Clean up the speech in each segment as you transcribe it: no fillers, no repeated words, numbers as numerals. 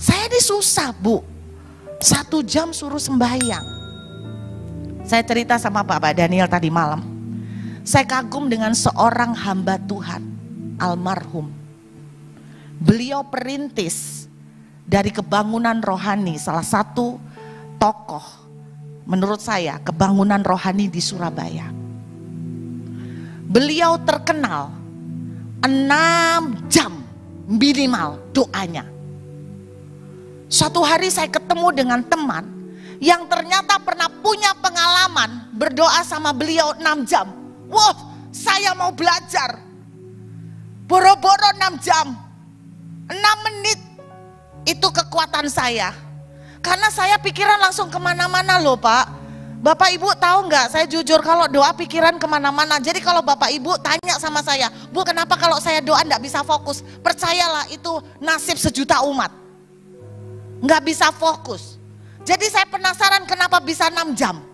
Saya ini susah Bu, 1 jam suruh sembahyang. Saya cerita sama Pak Daniel tadi malam. Saya kagum dengan seorang hamba Tuhan, almarhum. Beliau perintis dari kebangunan rohani, salah satu tokoh menurut saya kebangunan rohani di Surabaya. Beliau terkenal 6 jam minimal doanya. Suatu hari saya ketemu dengan teman yang ternyata pernah punya pengalaman berdoa sama beliau 6 jam. Wah, saya mau belajar. Boro-boro 6 jam, 6 menit itu kekuatan saya. Karena saya pikiran langsung kemana-mana loh Pak. Bapak Ibu tahu nggak, saya jujur kalau doa pikiran kemana-mana. Jadi kalau Bapak Ibu tanya sama saya, Bu kenapa kalau saya doa nggak bisa fokus? Percayalah itu nasib sejuta umat. Nggak bisa fokus. Jadi saya penasaran kenapa bisa 6 jam.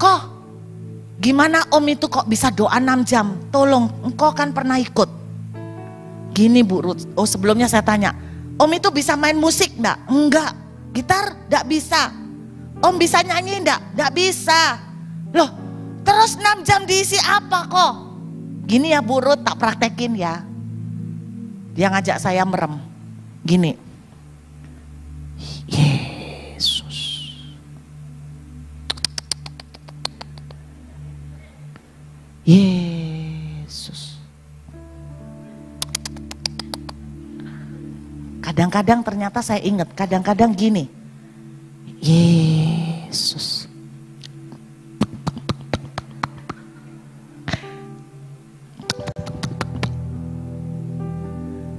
Kok gimana Om itu kok bisa doa 6 jam? Tolong, engkau kan pernah ikut. Gini Bu Ruth, oh sebelumnya saya tanya, Om itu bisa main musik nggak? Enggak. Gitar? Nggak bisa. Om bisa nyanyi enggak? Enggak bisa. Loh, terus 6 jam diisi apa kok? Gini ya Bu Ruth, tak praktekin ya. Dia ngajak saya merem. Gini. Yesus. Yesus. Kadang-kadang ternyata saya ingat, kadang-kadang gini. Yesus.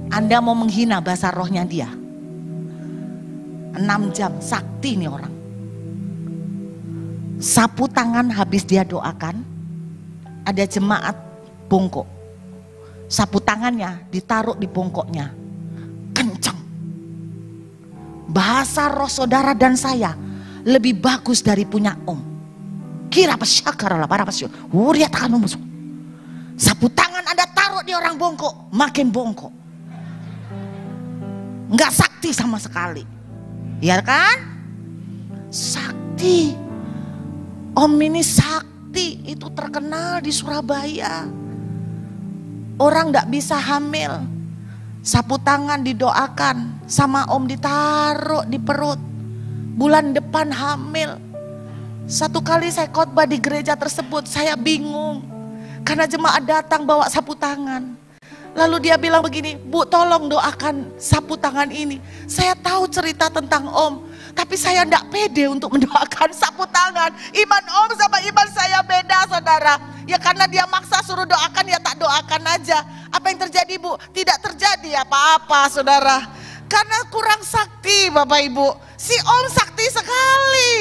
Anda mau menghina bahasa rohnya dia. 6 jam, sakti nih orang. Sapu tangan habis dia doakan, ada jemaat bongkok. Sapu tangannya ditaruh di bongkoknya. Kencang. Bahasa roh saudara dan saya lebih bagus dari punya Om. Kira pasyakaralah para pasyo. Uriat akan musuh. Sapu tangan Anda taruh di orang bongkok, makin bongkok. Enggak sakti sama sekali. Ya kan? Sakti. Om ini sakti, itu terkenal di Surabaya. Orang enggak bisa hamil. Sapu tangan didoakan, sama Om ditaruh di perut. Bulan depan hamil. Satu kali saya khotbah di gereja tersebut, saya bingung. Karena jemaat datang bawa sapu tangan. Lalu dia bilang begini, Bu tolong doakan sapu tangan ini. Saya tahu cerita tentang Om, tapi saya enggak pede untuk mendoakan sapu tangan. Iman Om sama iman saya beda saudara. Ya karena dia maksa suruh doakan, ya tak doakan aja. Apa yang terjadi Bu? Tidak terjadi apa-apa saudara. Karena kurang sakti Bapak Ibu. Si Om sakti sekali.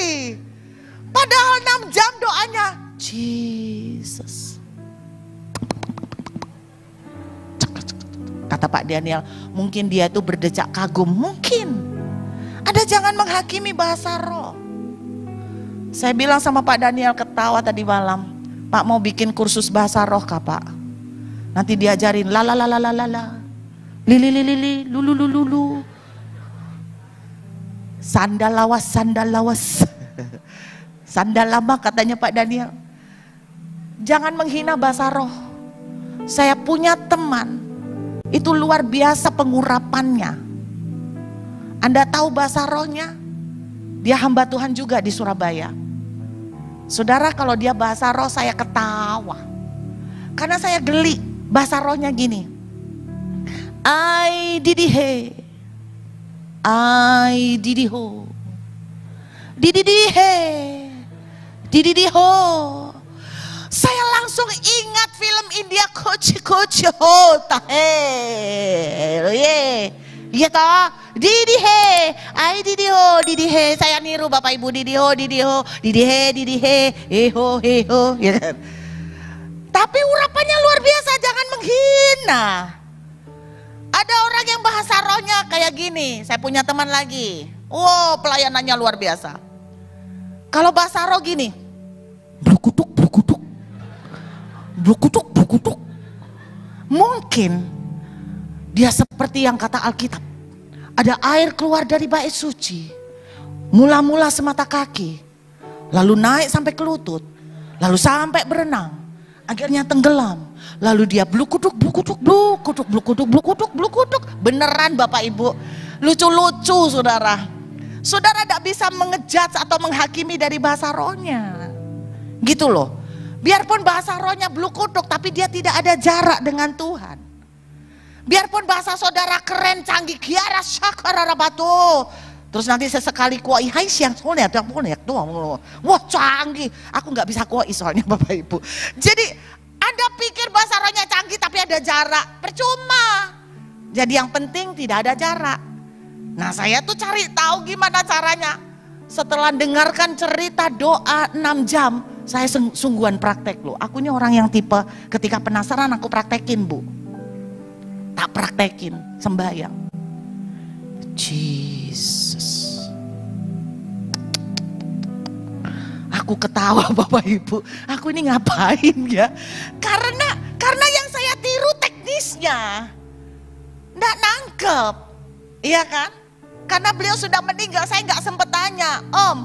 Padahal 6 jam doanya. Jesus. Kata Pak Daniel, mungkin dia itu berdecak kagum. Mungkin. Anda jangan menghakimi bahasa roh. Saya bilang sama Pak Daniel ketawa tadi malam. Pak mau bikin kursus bahasa roh kah Pak? Nanti diajarin la la la la la la. Lili lili lili lulu lulu lulu. Sandal lawas sandal lawas. Sandal lama katanya Pak Daniel. Jangan menghina bahasa roh. Saya punya teman, itu luar biasa pengurapannya. Anda tahu bahasa rohnya? Dia hamba Tuhan juga di Surabaya. Saudara kalau dia bahasa roh saya ketawa. Karena saya geli bahasa rohnya gini. I didi he. I didi ho. Didi he. Didi ho. Saya langsung ingat film India Kochi ho tahe. Iya toh, didi he, ai didi ho, didi he. Saya niru Bapak Ibu didi ho, didi ho, didi he ho, ya kan. Tapi urapannya luar biasa, jangan menghina. Ada orang yang bahasa rohnya kayak gini. Saya punya teman lagi. Wow, pelayanannya luar biasa. Kalau bahasa roh gini, brukutuk, brukutuk, brukutuk, brukutuk. Mungkin dia seperti yang kata Alkitab, Ada air keluar dari bait suci. Mula-mula semata kaki. Lalu naik sampai ke lutut. Lalu sampai berenang. Akhirnya tenggelam. Lalu dia blukuduk, blukuduk, blukuduk, blukuduk, blukuduk, blukuduk. Beneran Bapak Ibu. Lucu-lucu saudara. Saudara tidak bisa mengejudge atau menghakimi dari bahasa rohnya. Gitu loh. Biarpun bahasa rohnya blukuduk, tapi dia tidak ada jarak dengan Tuhan. Biarpun bahasa saudara keren, canggih, kiara, syakara, batu. Terus nanti sesekali kuai, hai siang soalnya, wah canggih. Aku nggak bisa kuai soalnya Bapak Ibu. Jadi Anda pikir bahasa rohnya canggih tapi ada jarak, percuma. Jadi yang penting tidak ada jarak. Nah saya tuh cari tahu gimana caranya. Setelah dengarkan cerita doa 6 jam, saya sungguhan praktek loh. Aku ini orang yang tipe ketika penasaran aku praktekin Bu. Tak praktekin, sembahyang. Jesus. Aku ketawa Bapak Ibu. Aku ini ngapain ya? Karena yang saya tiru teknisnya. Nggak nangkep. Iya kan? Karena beliau sudah meninggal, saya nggak sempat tanya. Om,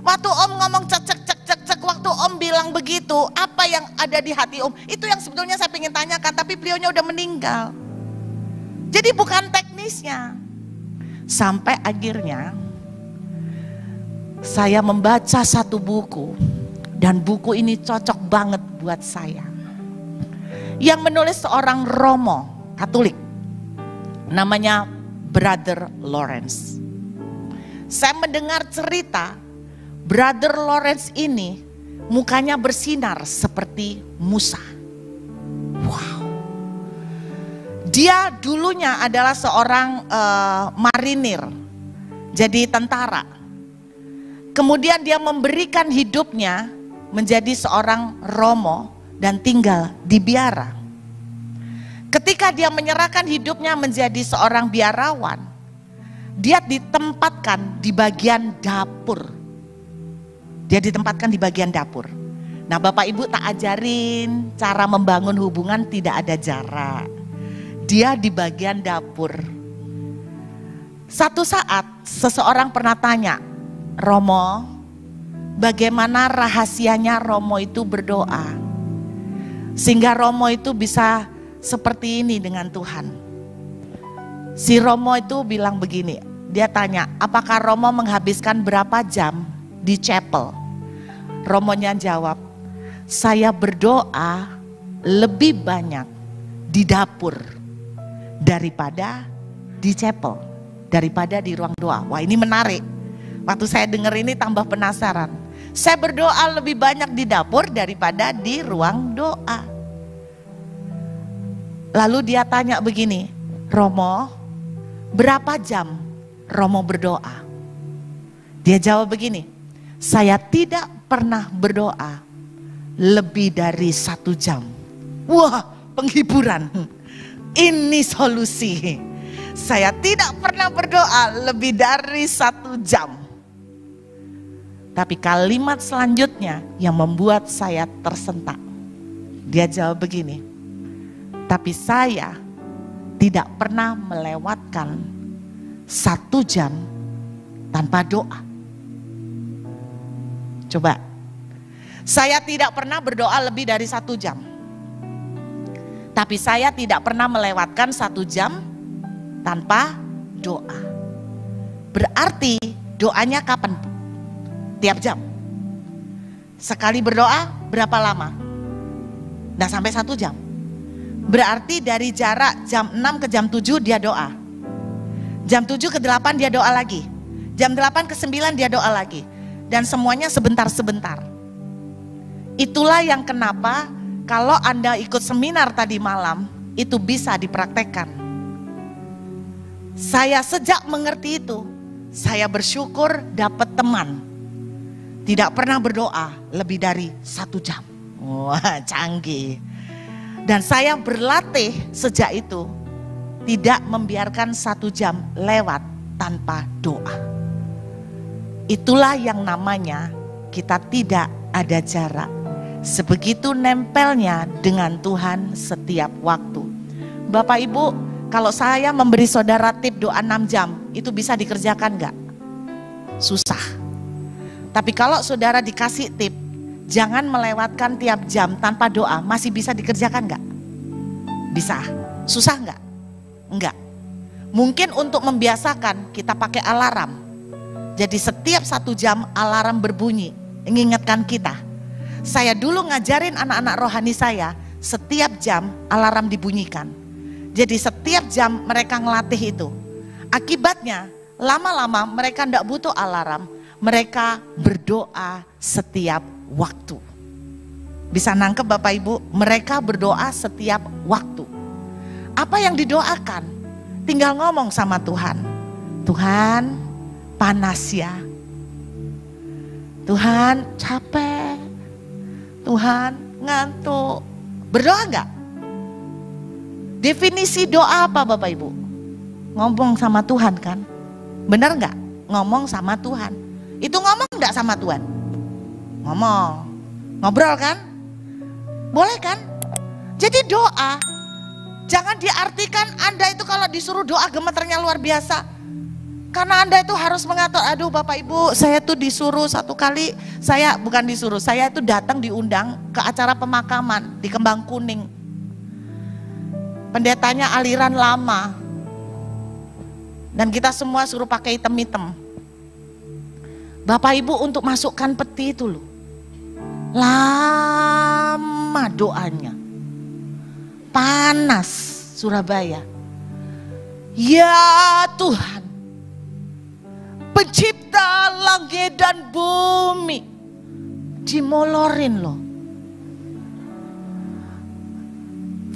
waktu Om ngomong cek, waktu Om bilang begitu, apa yang ada di hati Om? Itu yang sebetulnya saya ingin tanyakan, tapi beliaunya udah meninggal. Jadi bukan teknisnya. Sampai akhirnya saya membaca satu buku. Dan buku ini cocok banget buat saya. Yang menulis seorang Romo Katolik. Namanya Brother Lawrence. Saya mendengar cerita Brother Lawrence ini mukanya bersinar seperti Musa. Wow. Dia dulunya adalah seorang marinir, jadi tentara. Kemudian dia memberikan hidupnya menjadi seorang romo dan tinggal di biara. Ketika dia menyerahkan hidupnya menjadi seorang biarawan, dia ditempatkan di bagian dapur. Dia ditempatkan di bagian dapur. Nah Bapak Ibu tak ajarin cara membangun hubungan tidak ada jarak. Dia di bagian dapur. Satu saat seseorang pernah tanya, Romo, bagaimana rahasianya Romo itu berdoa? Sehingga Romo itu bisa seperti ini dengan Tuhan. Si Romo itu bilang begini, dia tanya, apakah Romo menghabiskan berapa jam di chapel? Romonya jawab, saya berdoa lebih banyak di dapur daripada di chapel, daripada di ruang doa. Wah ini menarik. Waktu saya dengar ini tambah penasaran. Saya berdoa lebih banyak di dapur daripada di ruang doa. Lalu dia tanya begini, Romo, berapa jam Romo berdoa? Dia jawab begini, saya tidak pernah berdoa lebih dari 1 jam. Wah, penghiburan. Ini solusi. Saya tidak pernah berdoa lebih dari 1 jam. Tapi kalimat selanjutnya yang membuat saya tersentak. Dia jawab begini, tapi saya tidak pernah melewatkan 1 jam tanpa doa. Coba, saya tidak pernah berdoa lebih dari 1 jam. Tapi saya tidak pernah melewatkan 1 jam tanpa doa. Berarti doanya kapan? Tiap jam. Sekali berdoa berapa lama? Nah sampai 1 jam. Berarti dari jarak jam 6 ke jam 7 dia doa. Jam 7 ke 8 dia doa lagi. Jam 8 ke 9 dia doa lagi. Dan semuanya sebentar-sebentar. Itulah yang kenapa kalau Anda ikut seminar tadi malam, itu bisa dipraktekkan. Saya sejak mengerti itu, saya bersyukur dapat teman. Tidak pernah berdoa lebih dari 1 jam. Wah, canggih. Dan saya berlatih sejak itu, tidak membiarkan 1 jam lewat tanpa doa. Itulah yang namanya kita tidak ada jarak. Sebegitu nempelnya dengan Tuhan setiap waktu. Bapak Ibu, kalau saya memberi saudara tip doa 6 jam, itu bisa dikerjakan nggak? Susah. Tapi kalau saudara dikasih tip, jangan melewatkan tiap jam tanpa doa, masih bisa dikerjakan nggak? Bisa. Susah nggak? Enggak. Mungkin untuk membiasakan kita pakai alarm. Jadi setiap 1 jam alarm berbunyi, mengingatkan kita. Saya dulu ngajarin anak-anak rohani saya, setiap jam alarm dibunyikan. Jadi setiap jam mereka ngelatih itu. Akibatnya lama-lama mereka tidak butuh alarm, mereka berdoa setiap waktu. Bisa nangkep Bapak Ibu? Mereka berdoa setiap waktu. Apa yang didoakan? Tinggal ngomong sama Tuhan. Tuhan, panas ya. Tuhan, capek. Tuhan, ngantuk. Berdoa enggak? Definisi doa apa Bapak Ibu? Ngomong sama Tuhan kan? Benar enggak? Ngomong sama Tuhan. Itu ngomong enggak sama Tuhan? Ngomong. Ngobrol kan? Boleh kan? Jadi doa, jangan diartikan Anda itu kalau disuruh doa gemeternya luar biasa. Karena Anda itu harus mengatur, aduh Bapak Ibu, saya tuh disuruh 1 kali, saya bukan disuruh, saya itu datang diundang ke acara pemakaman di Kembang Kuning. Pendetanya aliran lama. Dan kita semua suruh pakai hitam-hitam. Bapak Ibu untuk masukkan peti itu loh. Lama doanya. Panas Surabaya. Ya Tuhan, pencipta langit dan bumi, dimolorin loh.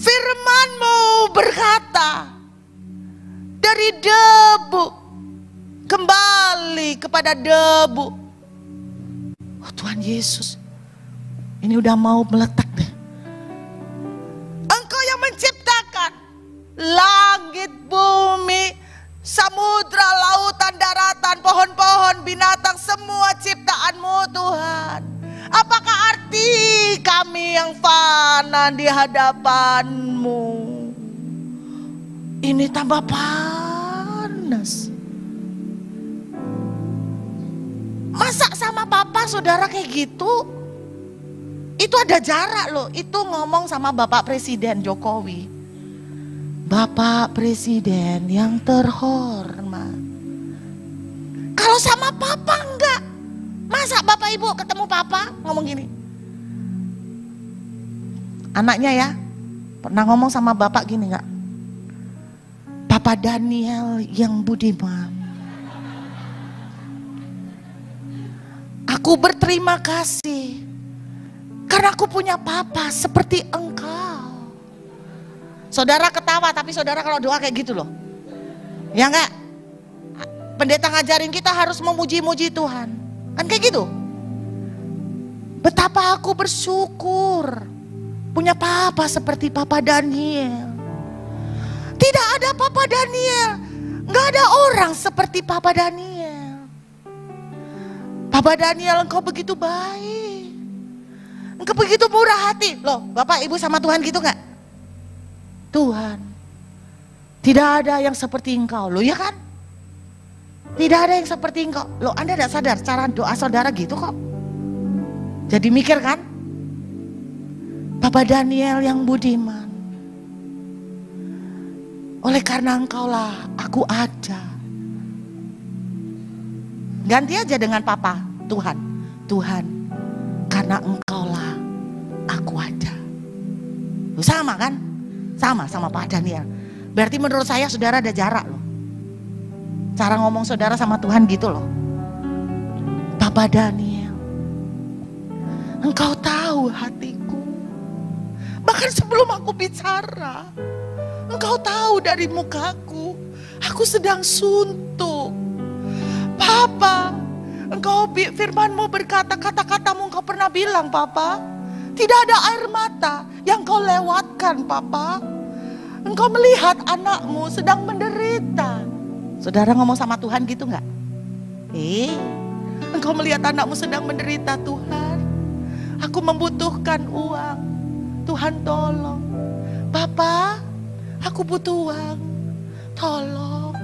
Firman-Mu berkata, dari debu kembali kepada debu. Oh Tuhan Yesus, ini udah mau meletak deh. Engkau yang menciptakan langit, bumi, samudra, lautan, daratan, pohon-pohon, binatang, semua ciptaan-Mu Tuhan. Apakah arti kami yang fana di hadapan-Mu? Ini tambah panas. Masa sama papa saudara kayak gitu? Itu ada jarak loh. Itu ngomong sama Bapak Presiden Jokowi. Bapak Presiden yang terhormat. Kalau sama papa enggak. Masa Bapak Ibu ketemu papa ngomong gini? Anaknya ya, pernah ngomong sama bapak gini enggak? Papa Daniel yang budiman. Aku berterima kasih karena aku punya papa seperti engkau. Saudara ketawa, tapi saudara kalau doa kayak gitu loh. Ya enggak? Pendeta ngajarin kita harus memuji-muji Tuhan. Kan kayak gitu. Betapa aku bersyukur punya papa seperti Papa Daniel. Tidak ada Papa Daniel, nggak ada orang seperti Papa Daniel. Papa Daniel, engkau begitu baik, engkau begitu murah hati. Loh, Bapak Ibu sama Tuhan gitu nggak? Tuhan, tidak ada yang seperti engkau, loh ya kan? Tidak ada yang seperti engkau. Loh, Anda tidak sadar cara doa saudara gitu kok. Jadi mikir kan? Papa Daniel yang budiman. Oleh karena engkaulah aku ada. Ganti aja dengan papa, Tuhan. Tuhan, karena engkaulah aku ada. Loh, sama kan? Sama Pak Daniel. Berarti menurut saya saudara ada jarak loh. Cara ngomong saudara sama Tuhan gitu loh. Papa Daniel, engkau tahu hatiku. Bahkan sebelum aku bicara, engkau tahu dari mukaku, aku sedang suntuk. Papa, engkau firman-Mu berkata, kata-katamu engkau pernah bilang Papa, tidak ada air mata yang kau lewatkan Papa. Engkau melihat anakmu sedang menderita. Saudara ngomong sama Tuhan gitu enggak? Engkau melihat anakmu sedang menderita Tuhan. Aku membutuhkan uang. Tuhan tolong. Bapak, aku butuh uang. Tolong.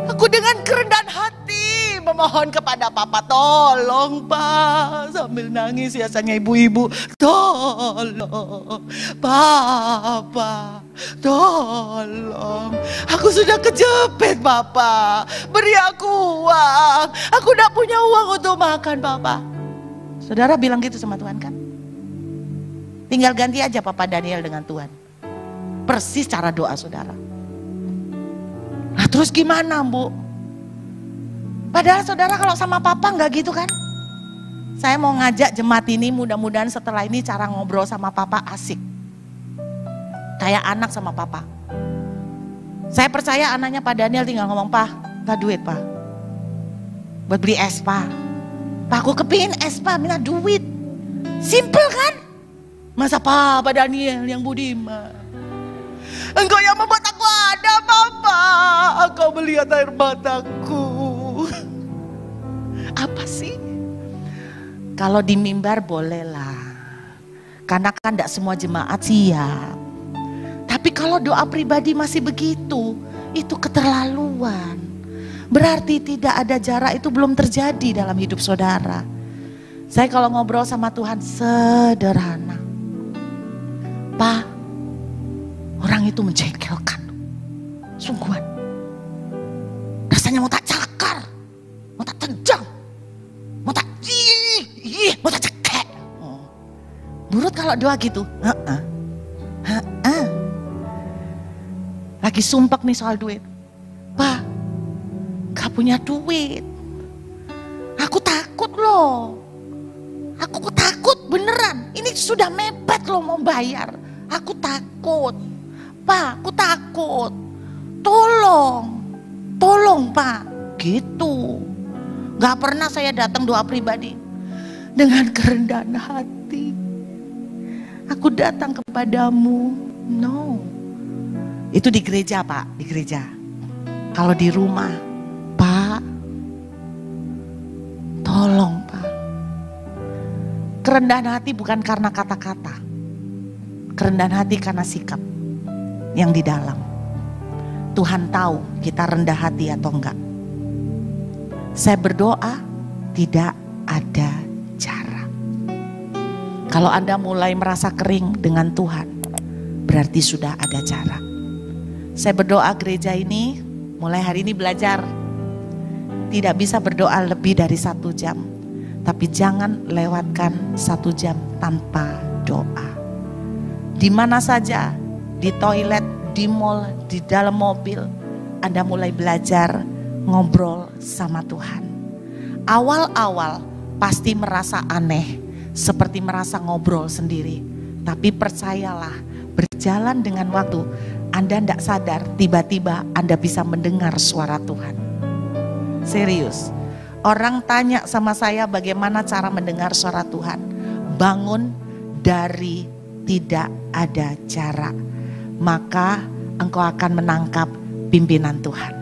Aku dengan kerendahan hati memohon kepada Papa, tolong Pak, sambil nangis biasanya ibu-ibu, tolong Papa, tolong, aku sudah kejepit Papa, beri aku uang, aku tidak punya uang untuk makan Papa. Saudara bilang gitu sama Tuhan kan? Tinggal ganti aja Papa Daniel dengan Tuhan. Persis cara doa saudara. Nah terus gimana Bu? Padahal saudara kalau sama Papa nggak gitu kan? Saya mau ngajak jemaat ini, mudah-mudahan setelah ini cara ngobrol sama Papa asik. Kayak anak sama Papa. Saya percaya anaknya Pak Daniel tinggal ngomong, Pak, minta duit Pak. Buat beli es Pak. Pak aku kepingin es Pak, minta duit. Simple kan? Masa Pak Daniel yang budiman? Engkau yang membuat aku ada Papa. Engkau melihat air mataku. Apa sih? Kalau di mimbar bolehlah. Karena kan tidak semua jemaat siap. Tapi kalau doa pribadi masih begitu, itu keterlaluan. Berarti tidak ada jarak, itu belum terjadi dalam hidup saudara. Saya kalau ngobrol sama Tuhan sederhana. Pak, orang itu menjengkelkan. Sungguhan. Rasanya mau tak cakar, mau tak tendang, mau tak mau tak cekek. Burut kalau doa gitu. Lagi sumpek nih soal duit. Pak, gak punya duit. Aku takut loh. Aku takut beneran. Ini sudah mepet loh mau bayar. Aku takut. Pak, aku takut. Tolong Pak. Gitu. Gak pernah saya datang doa pribadi. Dengan kerendahan hati. Aku datang kepadamu. No. Itu di gereja Pak, di gereja. Kalau di rumah, Pak, tolong Pak. Kerendahan hati bukan karena kata-kata. Kerendahan hati karena sikap yang di dalam. Tuhan tahu kita rendah hati atau enggak. Saya berdoa tidak ada cara. Kalau Anda mulai merasa kering dengan Tuhan, berarti sudah ada cara. Saya berdoa gereja ini mulai hari ini belajar. Tidak bisa berdoa lebih dari 1 jam. Tapi jangan lewatkan 1 jam tanpa doa. Di mana saja, di toilet, di mall, di dalam mobil, Anda mulai belajar ngobrol sama Tuhan. Awal-awal pasti merasa aneh, seperti merasa ngobrol sendiri. Tapi percayalah, berjalan dengan waktu, Anda tidak sadar, tiba-tiba Anda bisa mendengar suara Tuhan. Serius. Orang tanya sama saya bagaimana cara mendengar suara Tuhan. Bangun dari tidak ada cara. Maka engkau akan menangkap pimpinan Tuhan.